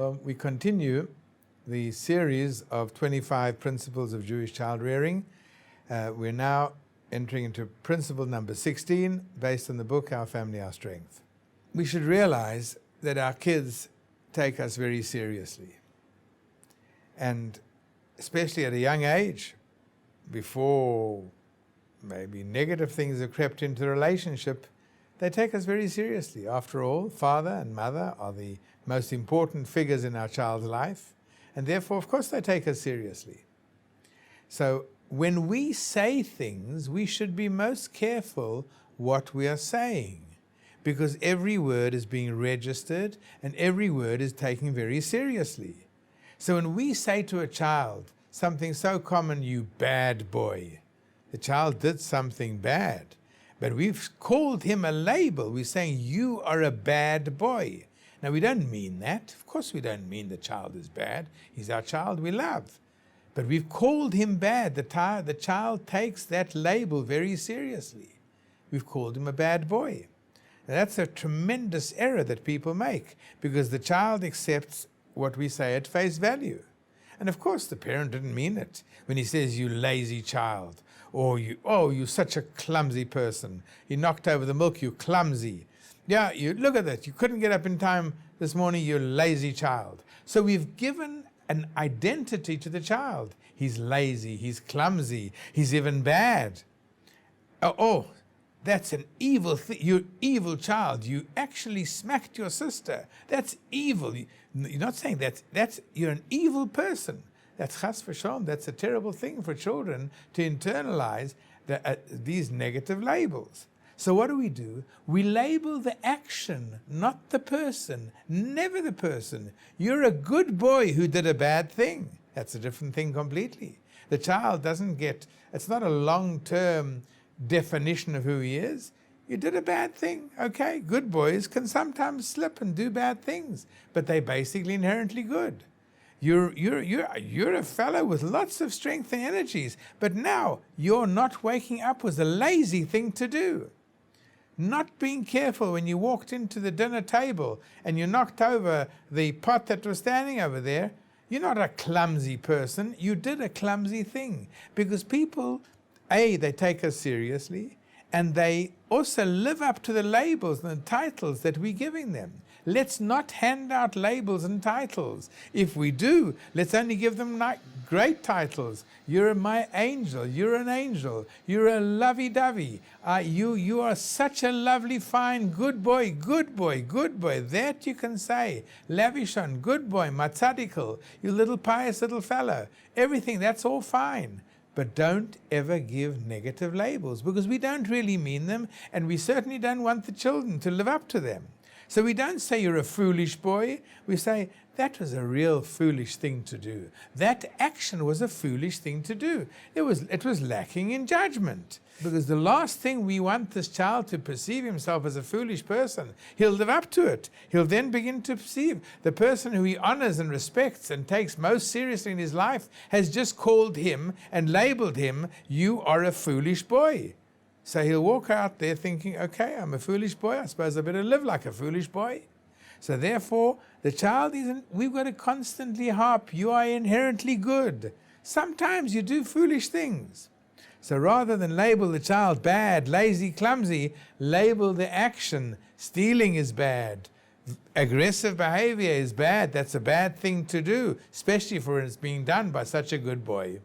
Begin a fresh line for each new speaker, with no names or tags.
Well, we continue the series of 25 principles of Jewish child rearing. We're now entering into principle number 16, based on the book Our Family, Our Strength. We should realize that our kids take us very seriously. And especially at a young age, before maybe negative things have crept into the relationship, they take us very seriously. After all, father and mother are the most important figures in our child's life, and therefore, of course, they take us seriously. So when we say things, we should be most careful what we are saying, because every word is being registered and every word is taken very seriously. So when we say to a child something so common, "You bad boy," the child did something bad, but we've called him a label. We're saying, "You are a bad boy." Now, we don't mean that. Of course, we don't mean the child is bad. He's our child we love. But we've called him bad. The child takes that label very seriously. We've called him a bad boy. Now, that's a tremendous error that people make, because the child accepts what we say at face value. And of course, the parent didn't mean it when he says, "You lazy child," or you're such a clumsy person. You knocked over the milk, you clumsy. Yeah, you look at that. You couldn't get up in time this morning, you lazy child. So we've given an identity to the child. He's lazy, he's clumsy, he's even bad. Oh, that's an evil thing. You're evil child. You actually smacked your sister. That's evil. You're not saying you're an evil person. That's chas v'shalom. That's a terrible thing for children to internalize these negative labels. So what do? We label the action, not the person, never the person. You're a good boy who did a bad thing. That's a different thing completely. The child doesn't get, it's not a long-term definition of who he is. You did a bad thing. Okay, good boys can sometimes slip and do bad things, but they're basically inherently good. You're a fellow with lots of strength and energies, but now you're not waking up was a lazy thing to do. Not being careful when you walked into the dinner table and you knocked over the pot that was standing over there. You're not a clumsy person. You did a clumsy thing. Because people, they take us seriously, and they also live up to the labels and the titles that we're giving them. Let's not hand out labels and titles. If we do, let's only give them great titles. You're my angel. You're an angel. You're a lovey-dovey. You are such a lovely, fine, good boy, good boy, good boy. That you can say. Lavishon, good boy, matzadikal, you little pious little fellow. Everything, that's all fine. But don't ever give negative labels, because we don't really mean them, and we certainly don't want the children to live up to them. So we don't say you're a foolish boy. We say that was a real foolish thing to do. That action was a foolish thing to do. It was lacking in judgment. Because the last thing we want this child to perceive himself as a foolish person. He'll live up to it. He'll then begin to perceive the person who he honors and respects and takes most seriously in his life has just called him and labeled him, "You are a foolish boy." So he'll walk out there thinking, okay, I'm a foolish boy. I suppose I better live like a foolish boy. So therefore, the child we've got to constantly harp, you are inherently good. Sometimes you do foolish things. So rather than label the child bad, lazy, clumsy, label the action. Stealing is bad. Aggressive behavior is bad. That's a bad thing to do, especially for it's being done by such a good boy.